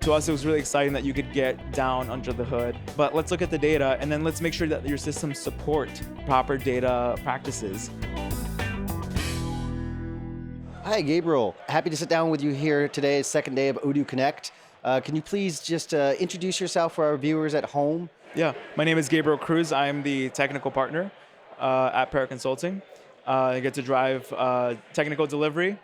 To us, it was really exciting that you could get down under the hood. But let's look at the data, and then let's make sure that your systems support proper data practices. Hi, Gabriel. Happy to sit down with you here today, second day of Odoo Connect. Can you please just introduce yourself for our viewers at home? Yeah, my name is Gabriel Cruz. I'm the technical partner at Para Consulting. I get to drive technical delivery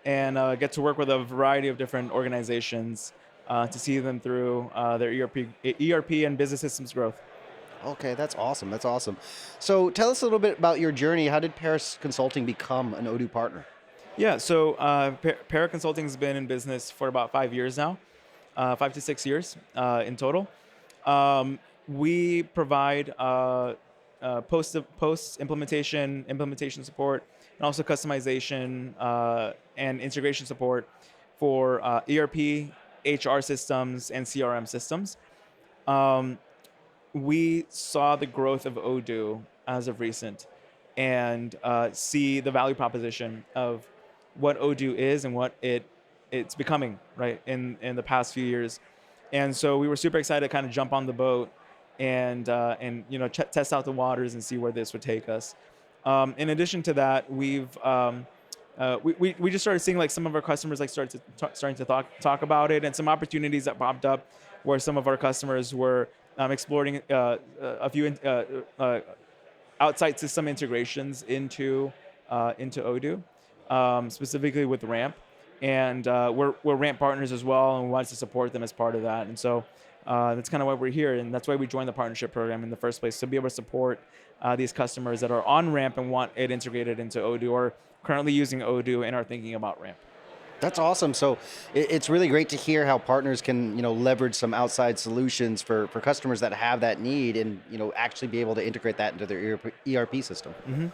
and get to work with a variety of different organizations to see them through their ERP and business systems growth. Okay, that's awesome. That's awesome. So tell us a little bit about your journey. How did Paris Consulting become an Odoo partner? Yeah, so Para Consulting has been in business for about 5 years now, 5 to 6 years in total. We provide post implementation support, and also customization and integration support for ERP, HR systems, and CRM systems. Um, we saw the growth of Odoo as of recent, and see the value proposition of what Odoo is and what it's becoming, right, in the past few years. And so we were super excited to kind of jump on the boat and test out the waters and see where this would take us. In addition to that, we just started seeing like some of our customers like starting to talk about it, and some opportunities that popped up where some of our customers were exploring a few outside system integrations into Odoo, specifically with Ramp, and we're Ramp partners as well, and we wanted to support them as part of that. And so that's kind of why we're here, and that's why we joined the partnership program in the first place, to be able to support these customers that are on Ramp and want it integrated into Odoo, or currently using Odoo and are thinking about Ramp. That's awesome. So it's really great to hear how partners can, leverage some outside solutions for customers that have that need and, actually be able to integrate that into their ERP system. hmm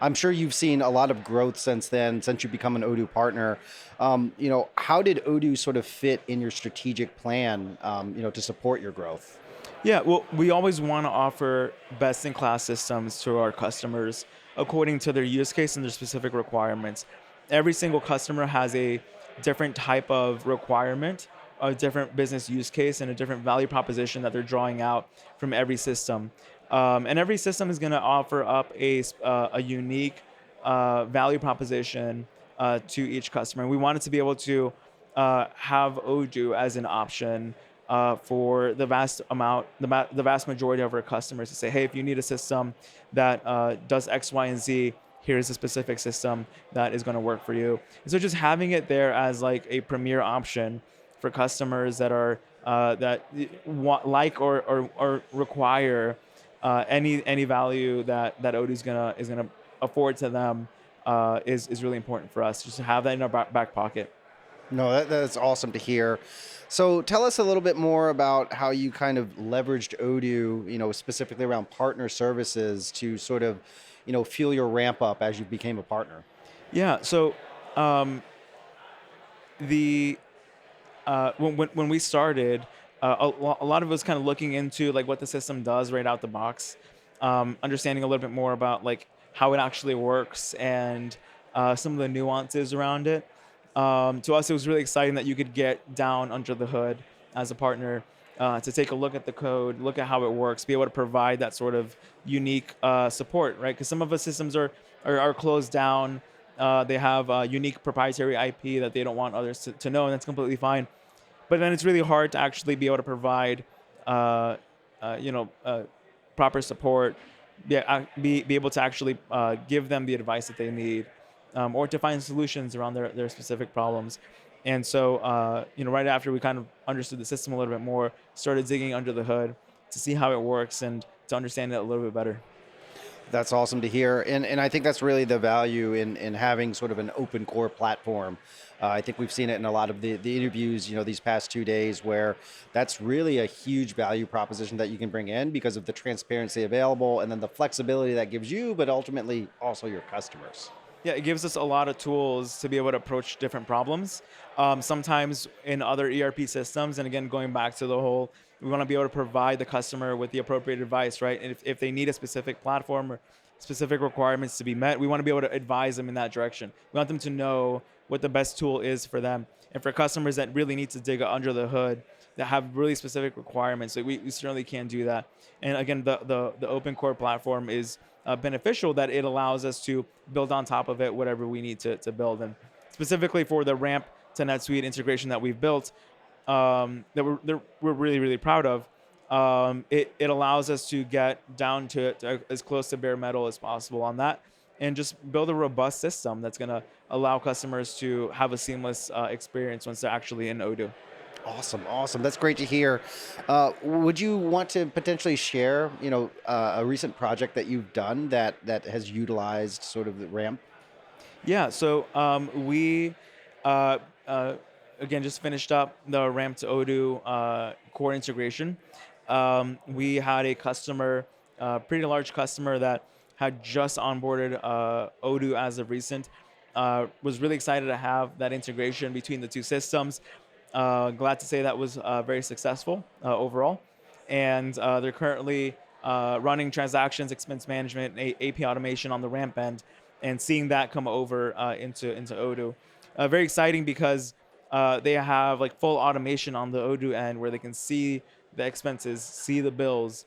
I'm sure you've seen a lot of growth since then, since you've become an Odoo partner. How did Odoo sort of fit in your strategic plan, to support your growth? Yeah, well, we always want to offer best-in-class systems to our customers according to their use case and their specific requirements. Every single customer has a different type of requirement, a different business use case, and a different value proposition that they're drawing out from every system. And every system is going to offer up a unique value proposition to each customer. And we wanted to be able to have Odoo as an option for the the vast majority of our customers, to say, hey, if you need a system that does X, Y, and Z, here's a specific system that is going to work for you. And so just having it there as like a premier option for customers that are that want, like, or require any value that Odoo is gonna afford to them is really important for us, just to have that in our back pocket. No, that's awesome to hear. So tell us a little bit more about how you kind of leveraged Odoo, specifically around partner services to sort of, fuel your ramp up as you became a partner. Yeah. So um, the when we started, a lot of us kind of looking into like what the system does right out the box, understanding a little bit more about like how it actually works, and some of the nuances around it. To us, it was really exciting that you could get down under the hood as a partner, to take a look at the code, look at how it works, be able to provide that sort of unique support, right? Because some of the systems are closed down. They have unique proprietary IP that they don't want others to know, and that's completely fine. But then it's really hard to actually be able to provide, uh, you know, proper support, be able to actually give them the advice that they need, or to find solutions around their specific problems. And so, right after we kind of understood the system a little bit more, started digging under the hood to see how it works and to understand it a little bit better. That's awesome to hear. And I think that's really the value in having sort of an open core platform. I think we've seen it in a lot of the interviews, these past 2 days, where that's really a huge value proposition that you can bring in because of the transparency available and then the flexibility that gives you, but ultimately also your customers. Yeah, it gives us a lot of tools to be able to approach different problems. Sometimes in other ERP systems, and again, going back to the whole, we want to be able to provide the customer with the appropriate advice, right? And if they need a specific platform or specific requirements to be met, we want to be able to advise them in that direction. We want them to know what the best tool is for them. And for customers that really need to dig under the hood, that have really specific requirements, like we certainly can do that. And again, the open core platform is beneficial that it allows us to build on top of it whatever we need to build. And specifically for the ramp to NetSuite integration that we've built, we're really really proud of. It allows us to get down to as close to bare metal as possible on that, and just build a robust system that's going to allow customers to have a seamless experience once they're actually in Odoo. Awesome, awesome. That's great to hear. Would you want to potentially share, a recent project that you've done that has utilized sort of the ramp? Yeah, so we uh, uh, again just finished up the ramp to Odoo core integration. We had a customer, pretty large customer that had just onboarded Odoo as of recent. Was really excited to have that integration between the two systems. Glad to say that was very successful overall, and they're currently running transactions, expense management, AP automation on the ramp end, and seeing that come over into Odoo. Very exciting because they have like full automation on the Odoo end where they can see the expenses, see the bills,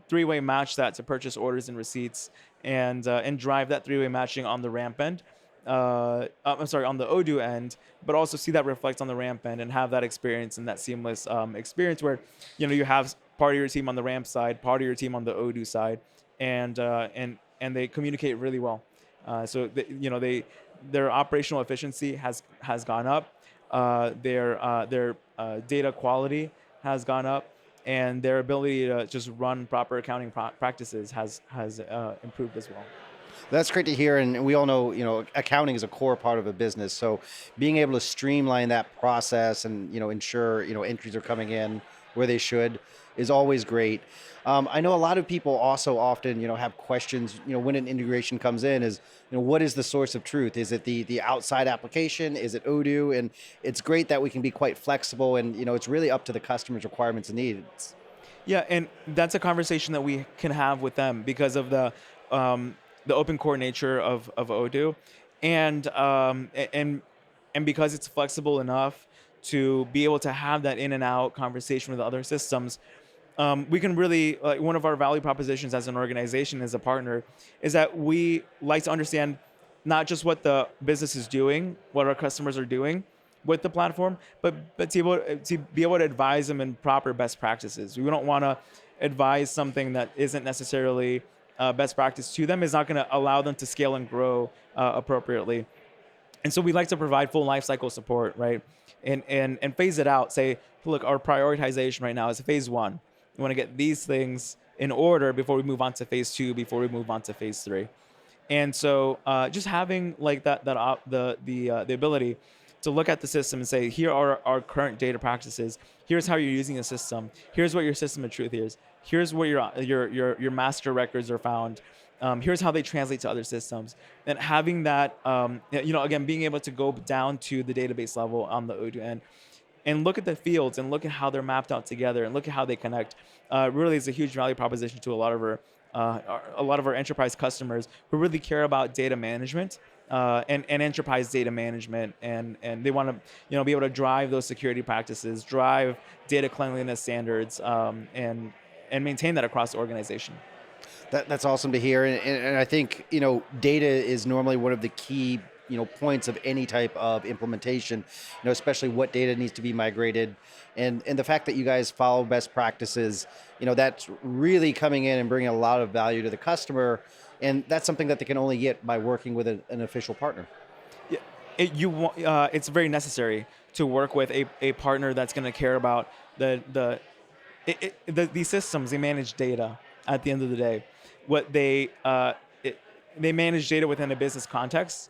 three-way match that to purchase orders and receipts, and drive that three-way matching on the ramp end. I'm sorry, on the Odoo end, but also see that reflect on the ramp end and have that experience and that seamless experience where, you have part of your team on the ramp side, part of your team on the Odoo side, and they communicate really well. So their operational efficiency has gone up. Their data quality has gone up, and their ability to just run proper accounting practices has improved as well. That's great to hear, and we all know, accounting is a core part of a business. So, being able to streamline that process and ensure entries are coming in where they should is always great. I know a lot of people also often have questions. When an integration comes in, is what is the source of truth? Is it the outside application? Is it Odoo? And it's great that we can be quite flexible, and it's really up to the customer's requirements and needs. Yeah, and that's a conversation that we can have with them because of the open core nature of Odoo, and and because it's flexible enough to be able to have that in and out conversation with other systems. We can really one of our value propositions as an organization, as a partner, is that we like to understand not just what the business is doing, what our customers are doing with the platform, but to be able to advise them in proper best practices. We don't want to advise something that isn't necessarily best practice to them. Is not going to allow them to scale and grow appropriately. And so we like to provide full life cycle support, right? And phase it out. Say, look, our prioritization right now is phase one. We want to get these things in order before we move on to phase two, before we move on to phase three. And so just having like the ability to look at the system and say, here are our current data practices. Here's how you're using the system. Here's what your system of truth is. Here's where your master records are found. Here's how they translate to other systems. And having that, again, being able to go down to the database level on the Odoo end and look at the fields and look at how they're mapped out together and look at how they connect, really is a huge value proposition to a lot of our enterprise customers who really care about data management, and enterprise data management, and they want to be able to drive those security practices, drive data cleanliness standards, and maintain that across the organization. That's awesome to hear, and I think data is normally one of the key points of any type of implementation. Especially what data needs to be migrated, and the fact that you guys follow best practices. That's really coming in and bringing a lot of value to the customer, and that's something that they can only get by working with an official partner. Yeah, it's very necessary to work with a partner that's going to care about these systems. They manage data at the end of the day. What they manage data within a business context,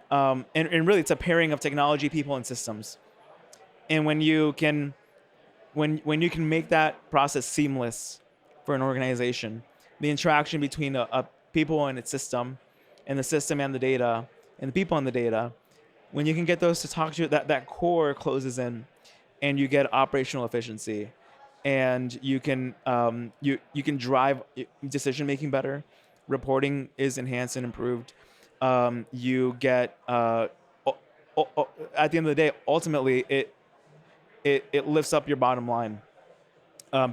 and really it's a pairing of technology, people, and systems. And when you can make that process seamless for an organization, the interaction between a people and its system, and the system and the data, and the people and the data, when you can get those to talk to you, that core closes in, and you get operational efficiency, and you can drive decision making better. Reporting is enhanced and improved. You get at the end of the day, ultimately, it lifts up your bottom line,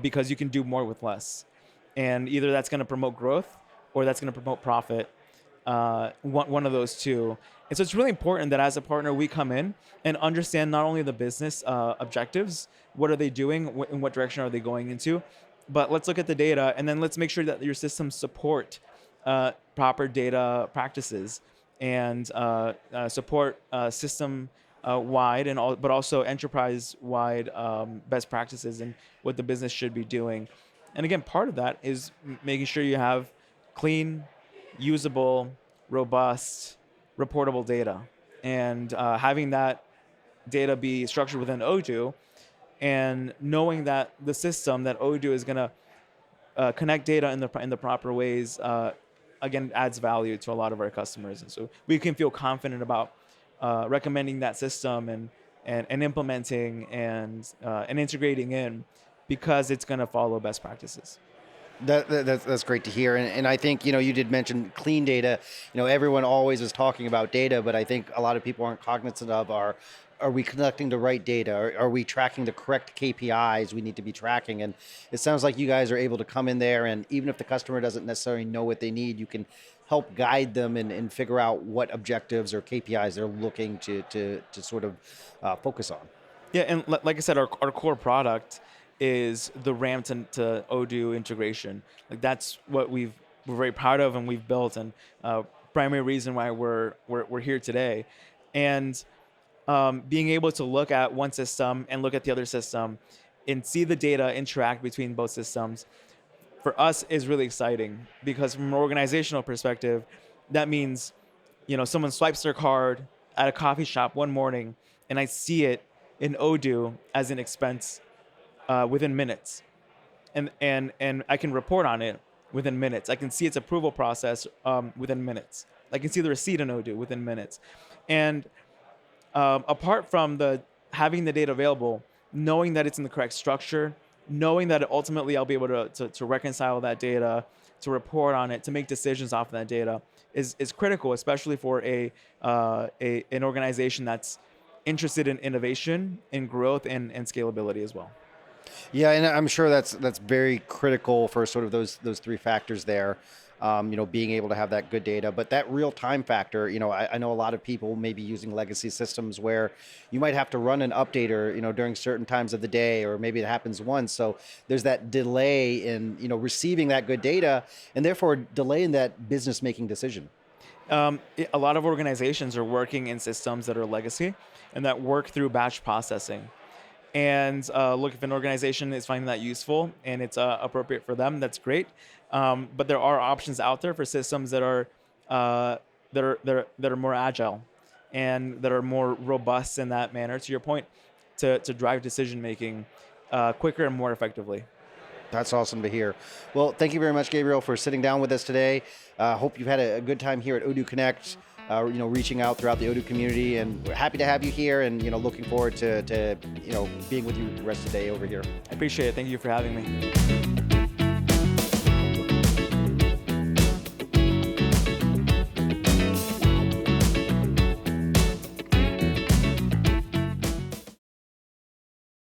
because you can do more with less. And either that's going to promote growth or that's going to promote profit, one of those two. And so it's really important that as a partner, we come in and understand not only the business objectives, what are they doing, in what direction are they going into, but let's look at the data and then let's make sure that your systems support proper data practices and support system wide and all, but also enterprise wide best practices and what the business should be doing. And again, part of that is making sure you have clean, usable, robust, reportable data, and having that data be structured within Odoo, and knowing that the system that Odoo is going to connect data in the proper ways, again, adds value to a lot of our customers, and so we can feel confident about recommending that system and implementing and integrating in, because it's going to follow best practices. That's great to hear, and I think you did mention clean data. Everyone always is talking about data, but I think a lot of people aren't cognizant of are we collecting the right data? Are we tracking the correct KPIs we need to be tracking? And it sounds like you guys are able to come in there, and even if the customer doesn't necessarily know what they need, you can help guide them and figure out what objectives or KPIs they're looking to sort of focus on. Yeah, and like I said, our core product is the RAM to Odoo integration. Like that's what we're very proud of and we've built, and primary reason why we're here today. And being able to look at one system and look at the other system and see the data interact between both systems, for us, is really exciting, because from an organizational perspective, that means someone swipes their card at a coffee shop one morning and I see it in Odoo as an expense within minutes, and I can report on it within minutes. I can see its approval process within minutes. I can see the receipt in Odoo within minutes. And apart from the having the data available, knowing that it's in the correct structure, knowing that ultimately I'll be able to reconcile that data, to report on it, to make decisions off of that data is critical, especially for an organization that's interested in innovation, in growth, and scalability as well. Yeah, and I'm sure that's very critical for sort of those three factors there. Being able to have that good data, but that real time factor. I know a lot of people may be using legacy systems where you might have to run an updater, during certain times of the day, or maybe it happens once. So there's that delay in receiving that good data, and therefore delay in that business making decision. A lot of organizations are working in systems that are legacy and that work through batch processing. And look, if an organization is finding that useful and it's appropriate for them, that's great. But there are options out there for systems that are more agile and that are more robust in that manner. To your point, to drive decision making quicker and more effectively. That's awesome to hear. Well, thank you very much, Gabriel, for sitting down with us today. Hope you've had a good time here at Odoo Connect. Reaching out throughout the Odoo community, and we're happy to have you here, and looking forward to being with you the rest of the day over here. I appreciate it. Thank you for having me.